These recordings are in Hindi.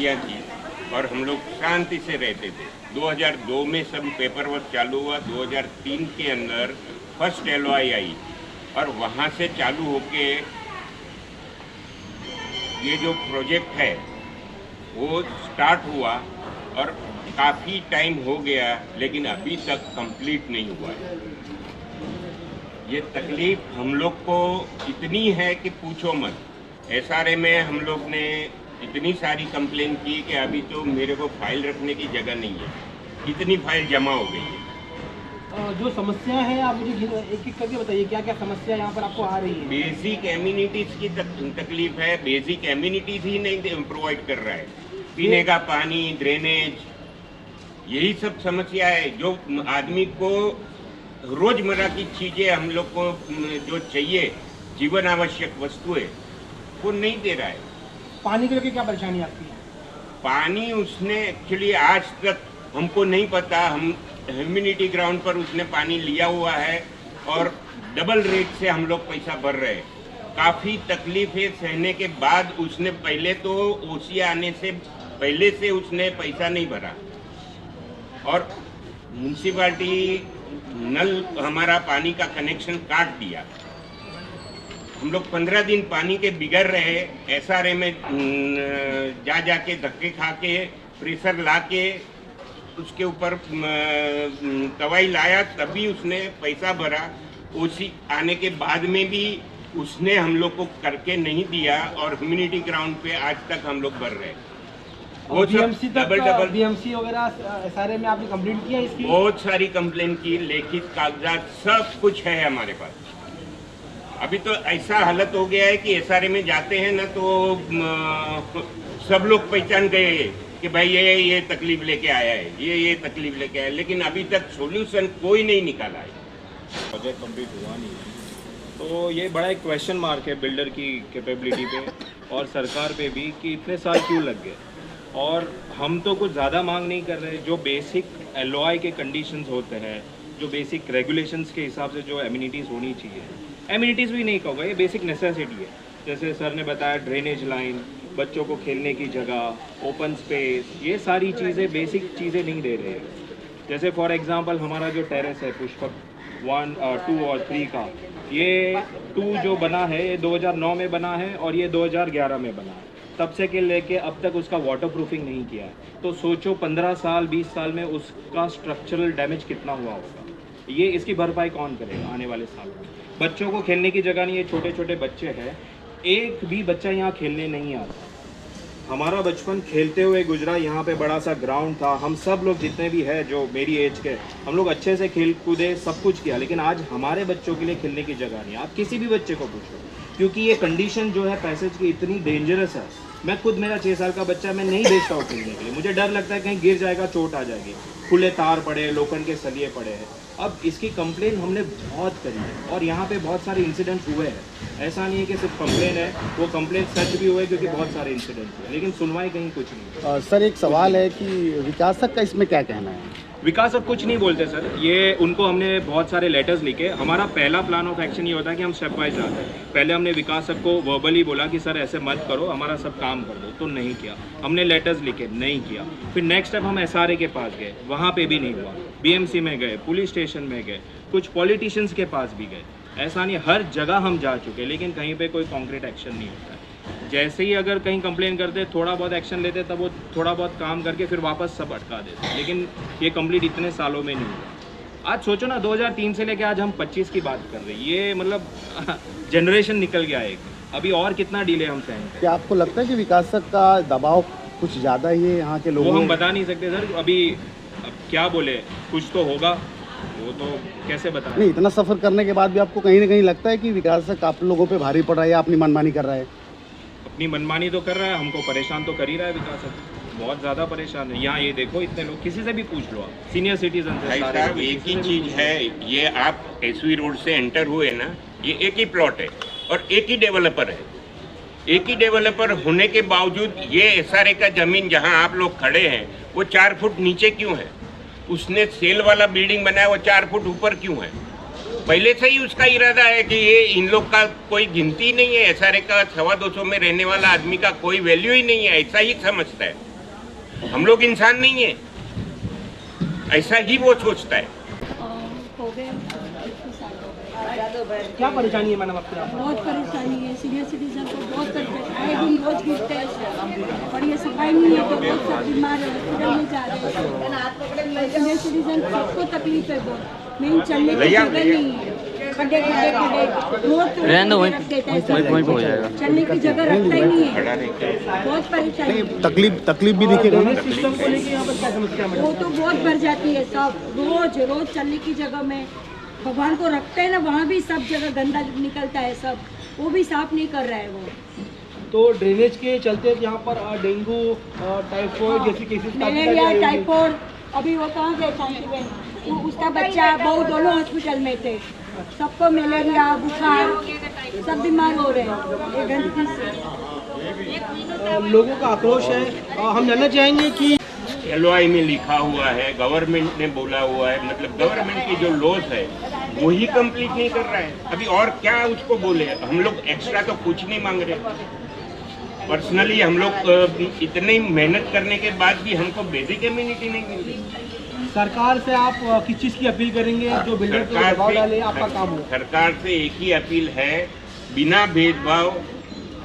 गाड़ियाँ थी और हम लोग शांति से रहते थे। 2002 में सब पेपर वर्क चालू हुआ, 2003 के अंदर फर्स्ट LOI आई और वहाँ से चालू होके ये जो प्रोजेक्ट है वो स्टार्ट हुआ और काफ़ी टाइम हो गया, लेकिन अभी तक कंप्लीट नहीं हुआ है। ये तकलीफ हम लोग को इतनी है कि पूछो मत। SRA में हम लोग ने इतनी सारी कंप्लेन की कि अभी तो मेरे को फाइल रखने की जगह नहीं है, इतनी फाइल जमा हो गई है। जो समस्या है आप मुझे एक एक करके बताइए, क्या क्या समस्या यहाँ पर आपको आ रही है? बेसिक एम्यूनिटीज़ की तकलीफ है। बेसिक एम्यूनिटीज़ ही नहीं प्रोवाइड कर रहा है, पीने का पानी, ड्रेनेज, यही सब समस्या है। जो आदमी को रोजमर्रा की चीज़ें हम लोग को जो चाहिए, जीवन आवश्यक वस्तुएं, वो नहीं दे रहा है। पानी के लेके क्या परेशानी आती है? पानी उसने एक्चुअली आज तक हमको नहीं पता, हम ह्यूमिनिटी ग्राउंड पर उसने पानी लिया हुआ है और डबल रेट से हम लोग पैसा भर रहे हैं। काफ़ी तकलीफें सहने के बाद उसने पहले तो OC आने से पहले से उसने पैसा नहीं भरा और म्यूनसिपाल्टी नल हमारा पानी का कनेक्शन काट दिया। हम लोग 15 दिन पानी के बिगड़ रहे। SRA में जा के धक्के खा के प्रेशर ला के उसके ऊपर दवाई लाया, तभी उसने पैसा भरा। OC आने के बाद में भी उसने हम लोग को करके नहीं दिया और ह्यूमिनिटी ग्राउंड पे आज तक हम लोग भर रहे हैं। वो BMC तक BMC वगैरह SRA में आपने कंप्लेंट किया इसकी? बहुत सारी कंप्लेन की, लिखित कागजात सब कुछ है हमारे पास। अभी तो ऐसा हालत हो गया है कि SRA में जाते हैं ना तो सब लोग पहचान गए कि भाई ये तकलीफ लेके आया है, ये तकलीफ लेके आया है, लेकिन अभी तक सॉल्यूशन कोई नहीं निकाला है। प्रोजेक्ट कंप्लीट हुआ नहीं है, तो ये बड़ा एक क्वेश्चन मार्क है बिल्डर की कैपेबिलिटी पे और सरकार पे भी कि इतने साल क्यों लग गए। और हम तो कुछ ज़्यादा मांग नहीं कर रहे। जो बेसिक LOI के कंडीशंस होते हैं, जो बेसिक रेगुलेशंस के हिसाब से जो एमिनिटीज़ होनी चाहिए, एमिनिटीज़ भी नहीं कहूँगा, ये बेसिक नेसेसिटी है। जैसे सर ने बताया ड्रेनेज लाइन, बच्चों को खेलने की जगह, ओपन स्पेस, ये सारी चीज़ें बेसिक चीज़ें नहीं दे रहे हैं। जैसे फॉर एग्जांपल हमारा जो टेरेस है पुष्पक 1, 2 और 3 का, ये 2 जो बना है ये 2009 में बना है और ये 2011 में बना है। तब से के लेके अब तक उसका वाटर प्रूफिंग नहीं किया है। तो सोचो 15 साल 20 साल में उसका स्ट्रक्चरल डैमेज कितना हुआ होगा। ये इसकी भरपाई कौन करेगा आने वाले साल में? बच्चों को खेलने की जगह नहीं है, छोटे छोटे बच्चे हैं, एक भी बच्चा यहाँ खेलने नहीं आता। हमारा बचपन खेलते हुए गुजरा, यहाँ पे बड़ा सा ग्राउंड था, हम सब लोग जितने भी हैं जो मेरी एज के, हम लोग अच्छे से खेल कूदे, सब कुछ किया, लेकिन आज हमारे बच्चों के लिए खेलने की जगह नहीं। आप किसी भी बच्चे को पूछो, क्योंकि ये कंडीशन जो है पैसेज की इतनी डेंजरस है। मैं खुद, मेरा 6 साल का बच्चा, मैं नहीं भेजता हूँ खेलने के लिए, मुझे डर लगता है कहीं गिर जाएगा, चोट आ जाएगी, खुले तार पड़े, लोखंड के सरिये पड़े हैं। अब इसकी कंप्लेन हमने बहुत करी है और यहाँ पे बहुत सारे इंसिडेंट्स हुए हैं। ऐसा नहीं है कि सिर्फ कंप्लेन है, वो कंप्लेन सच भी हुए क्योंकि बहुत सारे इंसिडेंट्स हुए, लेकिन सुनवाई कहीं कुछ नहीं। सर एक सवाल है कि विकासक का इसमें क्या कहना है? विकासक कुछ नहीं बोलते सर, ये उनको हमने बहुत सारे लेटर्स लिखे। हमारा पहला प्लान ऑफ एक्शन ये होता है कि हम स्टेप वाइज जाते हैं। पहले हमने विकासक को वर्बली बोला कि सर ऐसे मत करो, हमारा सब काम कर दो, तो नहीं किया। हमने लेटर्स लिखे, नहीं किया। फिर नेक्स्ट स्टेप हम SRA के पास गए, वहाँ पे भी नहीं हुआ। BMC में गए, पुलिस स्टेशन में गए, कुछ पॉलिटिशियंस के पास भी गए। ऐसा नहीं, हर जगह हम जा चुके, लेकिन कहीं पे कोई कॉन्क्रीट एक्शन नहीं होता है। जैसे ही अगर कहीं कंप्लेन करते, थोड़ा बहुत एक्शन लेते, तब वो थोड़ा बहुत काम करके फिर वापस सब अटका देते, लेकिन ये कंप्लीट इतने सालों में नहीं हुआ। आज सोचो ना, 2003 से लेके आज हम 25 की बात कर रहे हैं, ये मतलब जनरेशन निकल गया एक। अभी और कितना डिले हम सहेंगे? क्या आपको लगता है कि विकासक का दबाव कुछ ज़्यादा ही है यहाँ के लोगों? वो हम बता नहीं सकते सर, अभी अब क्या बोले, कुछ तो होगा, वो तो कैसे बताएं? नहीं, इतना सफ़र करने के बाद भी आपको कहीं ना कहीं लगता है कि विकासक आप लोगों पे भारी पड़ रहा है या अपनी मनमानी कर रहा है? अपनी मनमानी तो कर रहा है, हमको परेशान तो कर ही रहा है विकासक, बहुत ज़्यादा परेशान है। यहाँ ये देखो, इतने लोग, किसी से भी पूछ लो आप, सीनियर सिटीजन से सारे लोग, एक ही चीज़ है, ये आप SV रोड से एंटर हुए ना, ये एक ही प्लॉट है और एक ही डेवलपर है। एक ही डेवलपर होने के बावजूद ये SRA का ज़मीन जहाँ आप लोग खड़े हैं वो 4 फुट नीचे क्यों है? उसने सेल वाला बिल्डिंग बनाया, वो 4 फुट ऊपर क्यों है? पहले से ही उसका इरादा है कि ये इन लोग का कोई गिनती नहीं है। SRA का 225 में रहने वाला आदमी का कोई वैल्यू ही नहीं है, ऐसा ही समझता है। हम लोग इंसान नहीं है, ऐसा ही वो सोचता है। हो गए 21 साल हो गए। क्या परेशानी है मैडम आपके यहाँ पर? बहुत परेशानी है, सीनियर सिटीजन को बहुत परेशानी, आए दिन रोज गिरते हैं और ये सफाई नहीं है तो बहुत सब बीमार है, हॉस्पिटल में जा रहे हैं। सीनियर सिटीजन सबको तकलीफ है बहुत, मेन चलने की जगह नहीं है, खड्डे खड्डे खड्डे रोज तो रख देता है, चलने की जगह रखता ही नहीं है, बहुत परेशानी है। तकलीफ भी दिखेगा। ड्रेनेज सिस्टम को लेके यहाँ पर क्या समस्या है वो मैडम? तो बहुत बढ़ जाती है, सब रोज रोज चलने की जगह में भगवान को रखते हैं ना, वहाँ भी सब जगह गंदा निकलता है, सब वो भी साफ नहीं कर रहा है वो। तो ड्रेनेज के चलते यहाँ पर डेंगू, टाइफाइड जैसी केसेस मलेरिया, टाइफाइड, अभी वो कहाँ गए शांति बहन, वो उसका बच्चा बहू दोनों हॉस्पिटल में थे, सबको मलेरिया बुखार सब बीमार हो रहे हैं ये गंदगी से। लोगों का आक्रोश है। हम जानना चाहेंगे कि LOI में लिखा हुआ है, गवर्नमेंट ने बोला हुआ है, मतलब गवर्नमेंट की जो लॉज है वो ही कंप्लीट नहीं कर रहा है। अभी और क्या उसको बोले, हम लोग एक्स्ट्रा तो कुछ नहीं मांग रहे। पर्सनली हम लोग इतनी मेहनत करने के बाद भी हमको बेसिक इम्यूनिटी नहीं मिल रही। सरकार से आप किस चीज़ की अपील करेंगे? जो बिल्डर को दबाव डाले आपका काम हो। सरकार से एक ही अपील है, बिना भेदभाव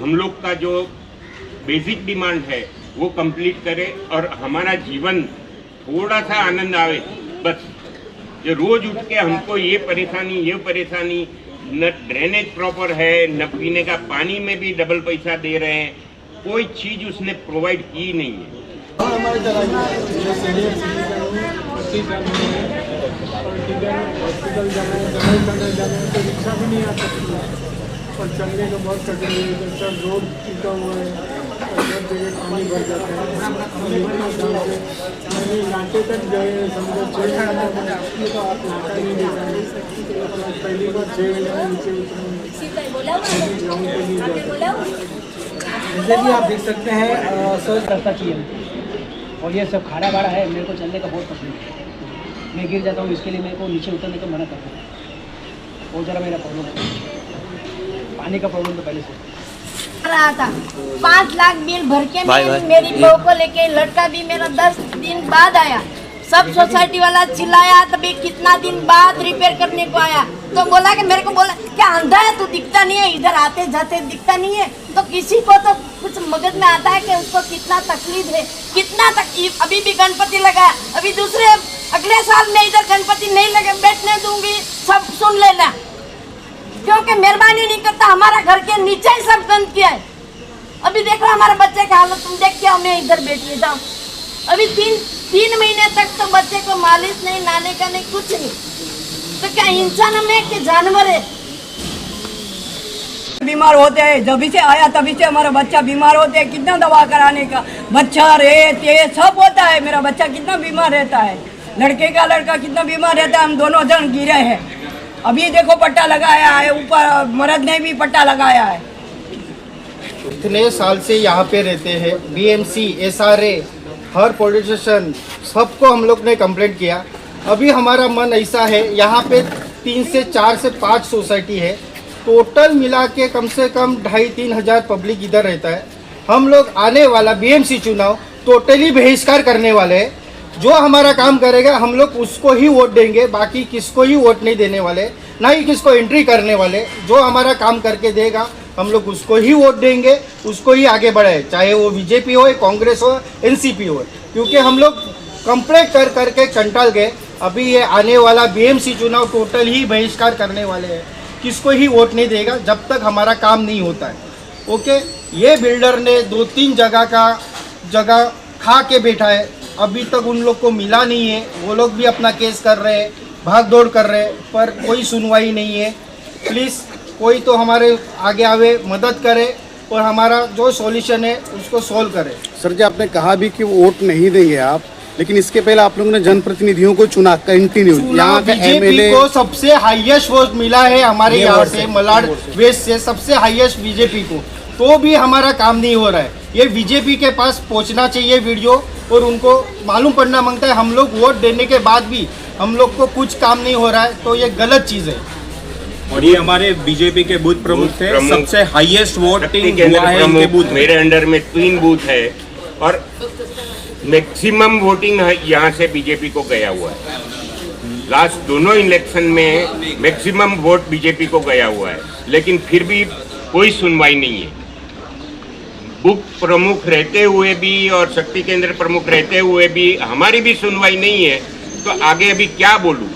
हम लोग का जो बेसिक डिमांड है वो कंप्लीट करे और हमारा जीवन थोड़ा सा आनंद आवे बस। जो रोज उठ के हमको ये परेशानी, न ड्रेनेज प्रॉपर है, न पीने का पानी में भी डबल पैसा दे रहे हैं, कोई चीज उसने प्रोवाइड की नहीं है। हॉस्पिटल जाना है, दवाई जाना है तो रिक्शा भी नहीं आ सकती है और चलने का बहुत तकलीफ है। सर रोड टूटा हुआ है और हर जगह पानी भर जाता है। मैंने घाटे तक गए, समझो 6 घंटे तो आप घाटा नहीं दे पाए। पहली बार 6 घंटे नीचे उतरे ग्राउंड पे नहीं जाते। जैसे कि आप देख सकते हैं सर रास्ता चाहिए और ये सब खाड़ा बाड़ा है, मेरे को चलने का बहुत तकलीफ है, मैं गिर जाता हूँ, इसके लिए मेरे को नीचे उतरने को मना करता हूँ। वो जरा मेरा प्रॉब्लम है, पानी का प्रॉब्लम तो पहले से रहा था। 5 लाख बिल भर के मेरी बहू को लेके, लड़का भी मेरा 10 दिन बाद आया। सब सोसाइटी वाला चिल्लाया, तभी कितना दिन बाद रिपेयर करने को आया तो बोला कि मेरे को बोला क्या अंधा है तू, दिखता नहीं है, इधर आते जाते दिखता नहीं है। तो किसी को तो कुछ मगज में आता है कि उसको कितना तकलीफ है, कितना तकलीफ। अभी भी गणपति लगाया, अभी दूसरे अगले साल में इधर गणपति नहीं लगे बैठने दूंगी, सब सुन लेना, क्योंकि मेहरबानी नहीं करता। हमारा घर के नीचे ही सब गंद किया है। अभी देखो हमारे बच्चे का हालत, तुम देख के मैं इधर बैठी जाऊँ। अभी 3 महीने तक तो बच्चे को मालिश नहीं, नहाने का नहीं, कुछ नहीं। तो क्या इंसान हम है कि जानवर है? बीमार होते हैं, जब से आया तभी से हमारा बच्चा बीमार होते हैं। कितना दवा कराने का, बच्चा रेत ये सब होता है। मेरा बच्चा कितना बीमार रहता है, लड़का कितना बीमार रहता है। हम दोनों जन गिरे हैं। अभी देखो पट्टा लगाया है, ऊपर मर्द ने भी पट्टा लगाया है। इतने साल से यहाँ पे रहते हैं, BMC, SRA, हर पुलिस स्टेशन सबको हम लोग ने कंप्लेंट किया। अभी हमारा मन ऐसा है, यहाँ पे 3 से 4 से 5 सोसाइटी है, टोटल मिला के कम से कम 2,500-3 हज़ार पब्लिक इधर रहता है। हम लोग आने वाला BMC चुनाव टोटली बहिष्कार करने वाले हैं। जो हमारा काम करेगा हम लोग उसको ही वोट देंगे, बाकी किसको ही वोट नहीं देने वाले, ना ही किसको एंट्री करने वाले। जो हमारा काम करके देगा हम लोग उसको ही वोट देंगे, उसको ही आगे बढ़ाए, चाहे वो BJP हो, कांग्रेस हो, NCP हो। क्योंकि हम लोग कंप्लेंट कर करके कंटाल गए। अभी ये आने वाला BMC चुनाव टोटल ही बहिष्कार करने वाले हैं, किसको ही वोट नहीं देगा जब तक हमारा काम नहीं होता है। ओके, ये बिल्डर ने 2-3 जगह खा के बैठा है, अभी तक उन लोग को मिला नहीं है। वो लोग भी अपना केस कर रहे हैं, भाग दौड़ कर रहे हैं, पर कोई सुनवाई नहीं है। प्लीज़ कोई तो हमारे आगे आवे, मदद करे और हमारा जो सॉल्यूशन है उसको सॉल्व करे। सर जी, आपने कहा भी कि वोट नहीं देंगे आप, लेकिन इसके पहले आप लोगों ने जनप्रतिनिधियों को चुना कंटिन्यू। यहाँ का BJP को सबसे हाईएस्ट वोट मिला है हमारे यहाँ से, मलाड वेस्ट से सबसे हाईएस्ट BJP को, तो भी हमारा काम नहीं हो रहा है। ये BJP के पास पहुँचना चाहिए वीडियो, और उनको मालूम पड़ना मांगता है। हम लोग वोट देने के बाद भी हम लोग को कुछ काम नहीं हो रहा है, तो ये गलत चीज़ है। और ये हमारे BJP के बूथ प्रमुख थे, सबसे हाईएस्ट वोटिंग हुआ है इनके बूथ। मेरे अंडर में 3 बूथ है और मैक्सिमम वोटिंग यहाँ से बीजेपी को गया हुआ है। लास्ट दोनों इलेक्शन में मैक्सिमम वोट बीजेपी को गया हुआ है, लेकिन फिर भी कोई सुनवाई नहीं है। बुक प्रमुख रहते हुए भी और शक्ति केंद्र प्रमुख रहते हुए भी हमारी भी सुनवाई नहीं है, तो आगे अभी क्या बोलूँ।